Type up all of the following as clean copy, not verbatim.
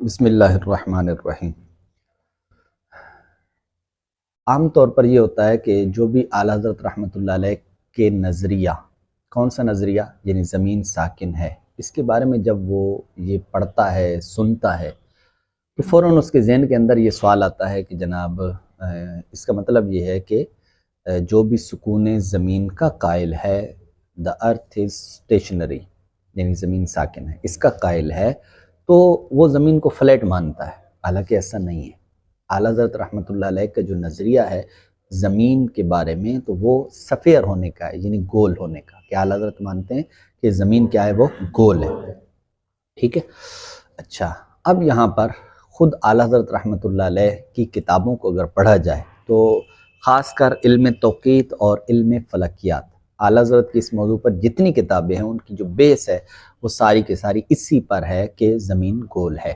بسم اللہ الرحمن الرحیم۔ عام طور پر یہ ہوتا ہے کہ جو بھی اعلیٰ حضرت رحمۃ اللہ علیہ کے نظریہ، کون سا نظریہ یعنی زمین ساکن ہے، اس کے بارے میں جب وہ یہ پڑھتا ہے سنتا ہے تو فوراً اس کے ذہن کے اندر یہ سوال آتا ہے کہ جناب اس کا مطلب یہ ہے کہ جو بھی سکون زمین کا قائل ہے، دا ارتھ از اسٹیشنری یعنی زمین ساکن ہے، اس کا قائل ہے تو وہ زمین کو فلیٹ مانتا ہے، حالانکہ ایسا نہیں ہے۔ اعلیٰ حضرت رحمۃ اللہ علیہ کا جو نظریہ ہے زمین کے بارے میں تو وہ سفیر ہونے کا ہے، یعنی گول ہونے کا، کہ اعلیٰ حضرت مانتے ہیں کہ زمین کیا ہے، وہ گول ہے۔ ٹھیک ہے، اچھا، اب یہاں پر خود اعلیٰ حضرت رحمۃ اللہ علیہ کی کتابوں کو اگر پڑھا جائے تو خاص کر علم توقیت اور علم فلکیات، اعلیٰ حضرت کی اس موضوع پر جتنی کتابیں ہیں ان کی جو بیس ہے وہ ساری کی ساری اسی پر ہے کہ زمین گول ہے۔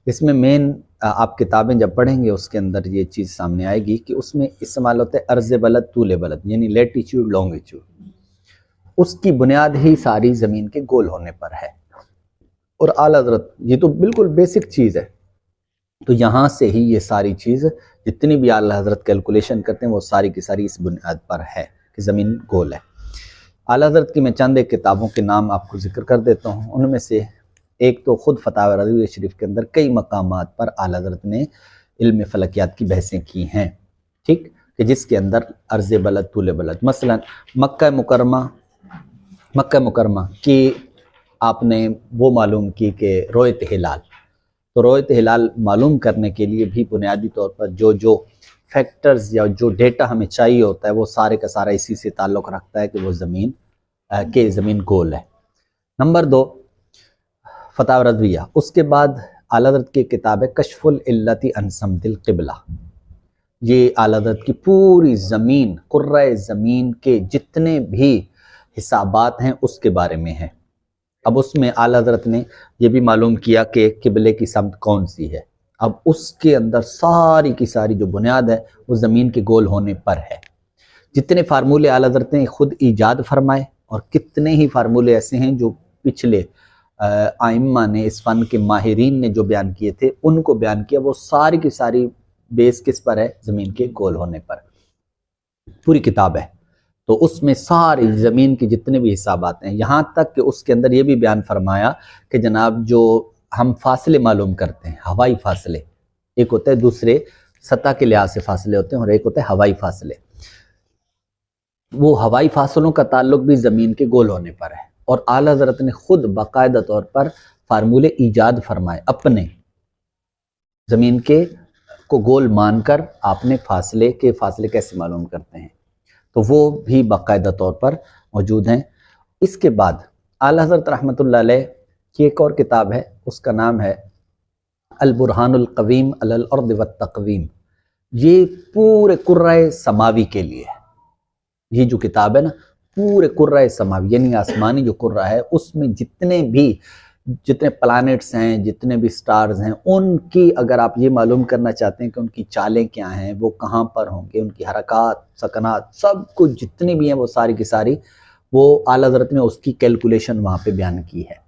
اس میں مین آپ کتابیں جب پڑھیں گے اس کے اندر یہ چیز سامنے آئے گی کہ اس میں استعمال ہوتا ہے عرض بلد طول بلد، یعنی لیٹیچیوڈ لانگیچیوڈ، اس کی بنیاد ہی ساری زمین کے گول ہونے پر ہے۔ اور اعلیٰ حضرت یہ تو بالکل بیسک چیز ہے، تو یہاں سے ہی یہ ساری چیز جتنی بھی اعلیٰ حضرت کیلکولیشن کرتے ہیں وہ ساری کی ساری اس بنیاد پر ہے کہ زمین گول ہے۔ اعلیٰ حضرت کی میں چند ایک کتابوں کے نام آپ کو ذکر کر دیتا ہوں، ان میں سے ایک تو خود فتاوی رضویہ شریف کے اندر کئی مقامات پر اعلیٰ حضرت نے علم فلکیات کی بحثیں کی ہیں، ٹھیک، کہ جس کے اندر عرض بلد طول بلد، مثلا مکہ مکرمہ کی آپ نے وہ معلوم کی کہ رویت ہلال، تو رویت ہلال معلوم کرنے کے لیے بھی بنیادی طور پر جو فیکٹرز یا جو ڈیٹا ہمیں چاہیے ہوتا ہے وہ سارے کا سارا اسی سے تعلق رکھتا ہے کہ وہ زمین گول ہے۔ نمبر 2 فتاوی رضویہ، اس کے بعد اعلیٰ حضرت کی کتاب ہے کشف العلت عن صمد القبلہ، یہ اعلیٰ حضرت کی پوری زمین، قرۂ زمین کے جتنے بھی حسابات ہیں اس کے بارے میں ہے۔ اب اس میں اعلیٰ حضرت نے یہ بھی معلوم کیا کہ قبلے کی سمت کون سی ہے، اب اس کے اندر ساری کی ساری جو بنیاد ہے وہ زمین کے گول ہونے پر ہے۔ جتنے فارمولے اعلیٰ حضرت نے خود ایجاد فرمائے اور کتنے ہی فارمولے ایسے ہیں جو پچھلے ائمہ نے، اس فن کے ماہرین نے جو بیان کیے تھے ان کو بیان کیا، وہ ساری کی ساری بیس کس پر ہے، زمین کے گول ہونے پر۔ پوری کتاب ہے تو اس میں ساری زمین کے جتنے بھی حسابات ہیں، یہاں تک کہ اس کے اندر یہ بھی بیان فرمایا کہ جناب جو ہم فاصلے معلوم کرتے ہیں، ہوائی فاصلے، ایک ہوتا ہے دوسرے سطح کے لحاظ سے فاصلے ہوتے ہیں اور ایک ہوتا ہے ہوائی فاصلے، وہ ہوائی فاصلوں کا تعلق بھی زمین کے گول ہونے پر ہے، اور اعلیٰ حضرت نے خود باقاعدہ طور پر فارمولے ایجاد فرمائے اپنے، زمین کے کو گول مان کر آپ نے فاصلے کیسے معلوم کرتے ہیں، تو وہ بھی باقاعدہ طور پر موجود ہیں۔ اس کے بعد اعلیٰ حضرت رحمۃ اللہ علیہ کی ایک اور کتاب ہے، اس کا نام ہے البرہان القویم علی الارض والتقویم، یہ پورے کرۂ سماوی کے لیے ہے۔ یہ جو کتاب ہے نا، پورے کرۂ سماوی یعنی آسمانی جو کرہ ہے اس میں جتنے پلانٹس ہیں، جتنے بھی سٹارز ہیں، ان کی اگر آپ یہ معلوم کرنا چاہتے ہیں کہ ان کی چالیں کیا ہیں، وہ کہاں پر ہوں گے، ان کی حرکات، سکنات، سب کچھ جتنی بھی ہیں وہ ساری کی ساری وہ اعلیٰ حضرت نے اس کی کیلکولیشن وہاں پہ بیان کی ہے۔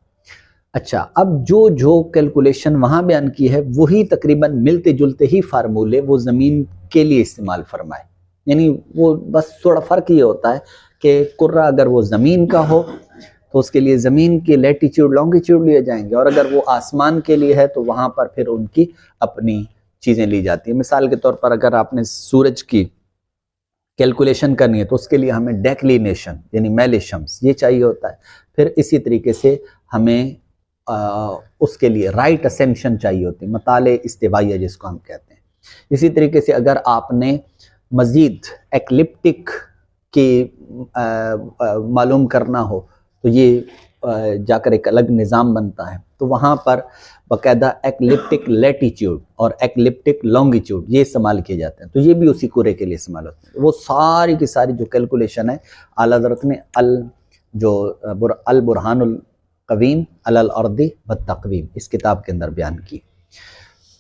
اچھا، اب جو کیلکولیشن وہاں بیان کی ہے وہی تقریباً ملتے جلتے ہی فارمولے وہ زمین کے لیے استعمال فرمائے، یعنی وہ بس تھوڑا فرق یہ ہوتا ہے کہ کرہ اگر وہ زمین کا ہو تو اس کے لیے زمین کے لیٹیچیوڈ لانگیچیوڈ لیے جائیں گے، اور اگر وہ آسمان کے لیے ہے تو وہاں پر پھر ان کی اپنی چیزیں لی جاتی ہیں۔ مثال کے طور پر اگر آپ نے سورج کی کیلکولیشن کرنی ہے تو اس کے لیے ہمیں ڈیکلینیشن یعنی میل شمس یہ چاہیے ہوتا ہے، پھر اسی طریقے سے ہمیں اس کے لیے رائٹ اسمپشن چاہیے ہوتی ہے، مطالع استوائیہ جس کو ہم کہتے ہیں۔ اسی طریقے سے اگر آپ نے مزید ایکلپٹک کی معلوم کرنا ہو تو یہ جا کر ایک الگ نظام بنتا ہے، تو وہاں پر باقاعدہ ایکلپٹک لیٹیچیوڈ اور ایکلپٹک لانگیچیوڈ یہ استعمال کیے جاتے ہیں، تو یہ بھی اسی کرے کے لیے استعمال ہوتے ہیں۔ وہ ساری کی ساری جو کیلکولیشن ہے اعلیٰ حضرت نے البرہان القویم علی الارض والتقویم اس کتاب کے اندر بیان کی۔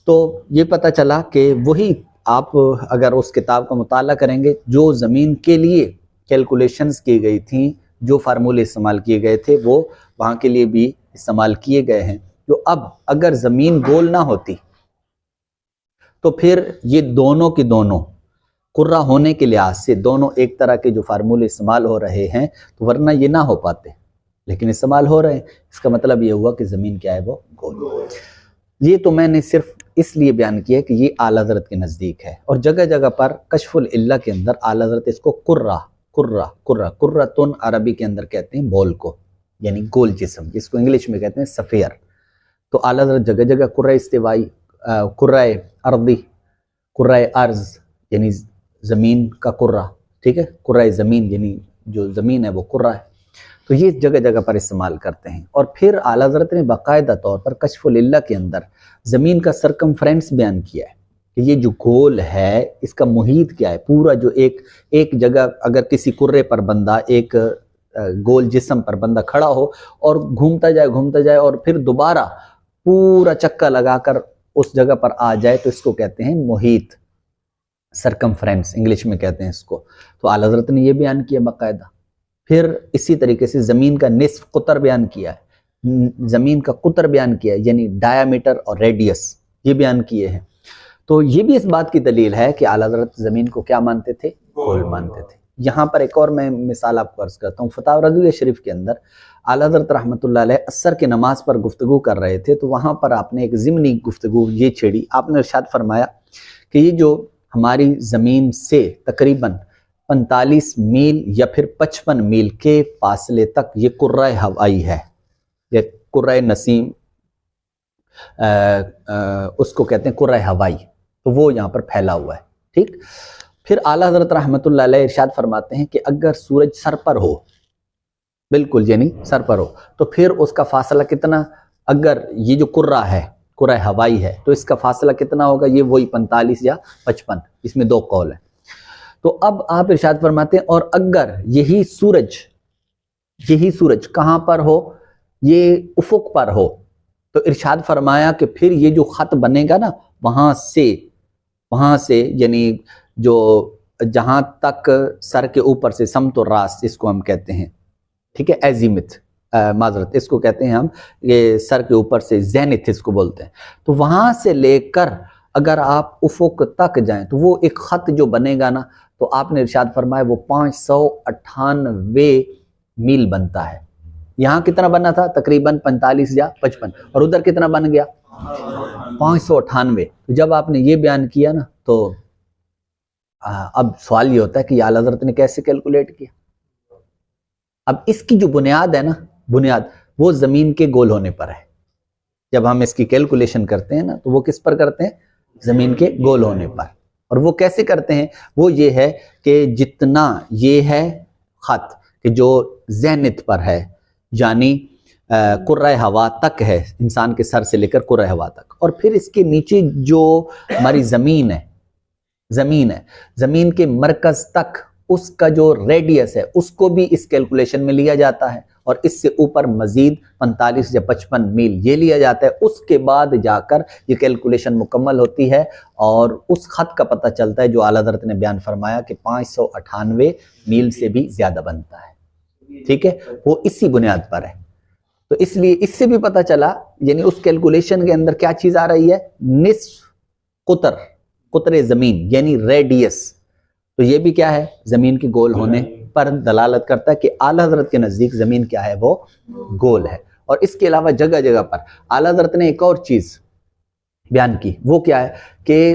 تو یہ پتہ چلا کہ وہی آپ اگر اس کتاب کا مطالعہ کریں گے، جو زمین کے لیے کیلکولیشنز کی گئی تھیں، جو فارمولے استعمال کیے گئے تھے وہ وہاں کے لیے بھی استعمال کیے گئے ہیں، جو اب اگر زمین گول نہ ہوتی تو پھر یہ دونوں کے دونوں قرہ ہونے کے لحاظ سے دونوں ایک طرح کے جو فارمولے استعمال ہو رہے ہیں تو ورنہ یہ نہ ہو پاتے، لیکن استعمال ہو رہے ہیں۔ اس کا مطلب یہ ہوا کہ زمین کیا ہے، وہ گول۔ یہ تو میں نے صرف اس لیے بیان کیا کہ یہ اعلیٰ حضرت کے نزدیک ہے، اور جگہ جگہ پر کشف العلہ کے اندر اعلیٰ حضرت اس کو قرۃن عربی کے اندر کہتے ہیں بول کو، یعنی گول جسم، جس کو انگلش میں کہتے ہیں سفیر۔ تو اعلیٰ حضرت جگہ جگہ قرہ استوائی، قرہ ارضی، قرہ ارض یعنی زمین کا قرہ، ٹھیک ہے، قرہ زمین یعنی جو زمین ہے وہ قرہ ہے، تو یہ جگہ جگہ پر استعمال کرتے ہیں۔ اور پھر اعلیٰ حضرت نے باقاعدہ طور پر کشف العلہ کے اندر زمین کا سرکمفرنس بیان کیا ہے کہ یہ جو گول ہے اس کا محیط کیا ہے، پورا جو ایک جگہ اگر کسی قرے پر بندہ، ایک گول جسم پر بندہ کھڑا ہو اور گھومتا جائے اور پھر دوبارہ پورا چکا لگا کر اس جگہ پر آ جائے تو اس کو کہتے ہیں محیط، سرکمفرنس انگلش میں کہتے ہیں اس کو۔ تو اعلیٰ حضرت نے یہ بیان کیا باقاعدہ۔ پھر اسی طریقے سے زمین کا نصف قطر بیان کیا ہے، زمین کا قطر بیان کیا ہے، یعنی ڈایامیٹر اور ریڈیس یہ بیان کیے ہیں۔ تو یہ بھی اس بات کی دلیل ہے کہ اعلیٰ حضرت زمین کو کیا مانتے تھے، گول مانتے تھے۔ یہاں پر ایک اور میں مثال آپ کو عرض کرتا ہوں، فتاوی رضویہ شریف کے اندر اعلیٰ حضرت رحمۃ اللہ علیہ عصر کی نماز پر گفتگو کر رہے تھے، تو وہاں پر آپ نے ایک ضمنی گفتگو یہ چھیڑی، آپ نے ارشاد فرمایا کہ یہ جو ہماری زمین سے تقریباً 45 میل یا پھر 55 میل کے فاصلے تک یہ قرہ ہوائی ہے، یہ قرہ نسیم اس کو کہتے ہیں قرہ ہوائی، تو وہ یہاں پر پھیلا ہوا ہے، ٹھیک۔ پھر اعلیٰ حضرت رحمۃ اللہ علیہ ارشاد فرماتے ہیں کہ اگر سورج سر پر ہو، بالکل یعنی سر پر ہو، تو پھر اس کا فاصلہ کتنا، اگر یہ جو قرہ ہے قرہ ہوائی ہے تو اس کا فاصلہ کتنا ہوگا، یہ وہی 45 یا 55، اس میں دو قول ہیں۔ تو اب آپ ارشاد فرماتے ہیں اور اگر یہی سورج کہاں پر ہو، یہ افق پر ہو، تو ارشاد فرمایا کہ پھر یہ جو خط بنے گا نا وہاں سے یعنی جو جہاں تک سر کے اوپر سے سمت و راست اس کو ہم کہتے ہیں، ٹھیک ہے، ایزیمتھ، معذرت اس کو کہتے ہیں ہم، یہ سر کے اوپر سے زینتھ اس کو بولتے ہیں۔ تو وہاں سے لے کر اگر آپ افق تک جائیں تو وہ ایک خط جو بنے گا نا، تو آپ نے ارشاد فرمایا وہ 598 میل بنتا ہے۔ یہاں کتنا بنا تھا، تقریباً 45 یا 55، اور ادھر کتنا بن گیا، 598۔ جب آپ نے یہ بیان کیا نا تو اب سوال یہ ہوتا ہے کہ یہ اعلیٰ حضرت نے کیسے کیلکولیٹ کیا۔ اب اس کی جو بنیاد ہے نا، بنیاد وہ زمین کے گول ہونے پر ہے۔ جب ہم اس کی کیلکولیشن کرتے ہیں نا تو وہ کس پر کرتے ہیں، زمین کے گول ہونے پر۔ اور وہ کیسے کرتے ہیں، وہ یہ ہے کہ جتنا یہ ہے خط کہ جو زینت پر ہے، یعنی قرہ ہوا تک ہے، انسان کے سر سے لے کر قرہ ہوا تک، اور پھر اس کے نیچے جو ہماری زمین ہے، زمین کے مرکز تک اس کا جو ریڈیس ہے اس کو بھی اس کیلکولیشن میں لیا جاتا ہے، اور اس سے اوپر مزید 45 یا 55 میل یہ لیا جاتا ہے۔ اس کے بعد جا کر یہ کیلکولیشن مکمل ہوتی ہے اور اس خط کا پتہ چلتا ہے جو اعلیٰ حضرت نے بیان فرمایا کہ 598 میل سے بھی زیادہ بنتا ہے، ٹھیک ہے، وہ اسی بنیاد پر ہے۔ تو اس لیے اس سے بھی پتہ چلا، یعنی اس کیلکولیشن کے اندر کیا چیز آ رہی ہے، نصف قطر زمین یعنی ریڈیس، تو یہ بھی کیا ہے، زمین کے گول ہونے پر دلالت کرتا ہے کہ اعلیٰ حضرت کے نزدیک زمین کیا ہے، وہ گول ہے۔ اور اس کے علاوہ جگہ جگہ پر اعلیٰ حضرت نے ایک اور چیز بیان کی، وہ کیا ہے کہ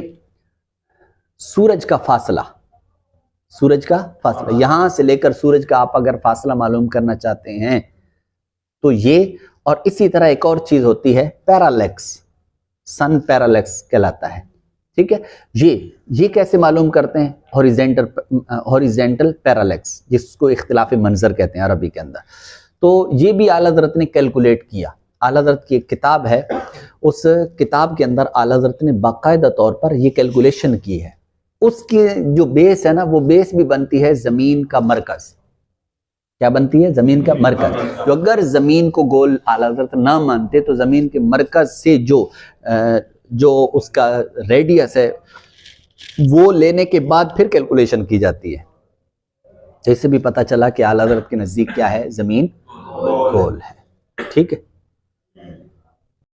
سورج کا فاصلہ، یہاں سے لے کر سورج کا آپ اگر فاصلہ معلوم کرنا چاہتے ہیں تو یہ، اور اسی طرح ایک اور چیز ہوتی ہے پیرالیکس، سن پیرالیکس کہلاتا ہے، ٹھیک ہے۔ یہ کیسے معلوم کرتے ہیں، ہاریزنٹل پیرالیکس، جس کو اختلاف منظر کہتے ہیں عربی کے اندر۔ تو یہ بھی اعلیٰ حضرت نے کیلکولیٹ کیا۔ اعلیٰ حضرت کی ایک کتاب ہے، اس کتاب کے اندر اعلیٰ حضرت نے باقاعدہ طور پر یہ کیلکولیشن کی ہے۔ اس کی جو بیس ہے نا، وہ بیس بھی بنتی ہے زمین کا مرکز۔ کیا بنتی ہے، زمین کا مرکز۔ جو اگر زمین کو گول اعلیٰ حضرت نہ مانتے تو زمین کے مرکز سے جو اس کا ریڈیس ہے وہ لینے کے بعد پھر کیلکولیشن کی جاتی ہے۔ تو اس سے بھی پتہ چلا کہ اعلیٰ حضرت کے نزدیک کیا ہے، زمین گول ہے، ٹھیک ہے۔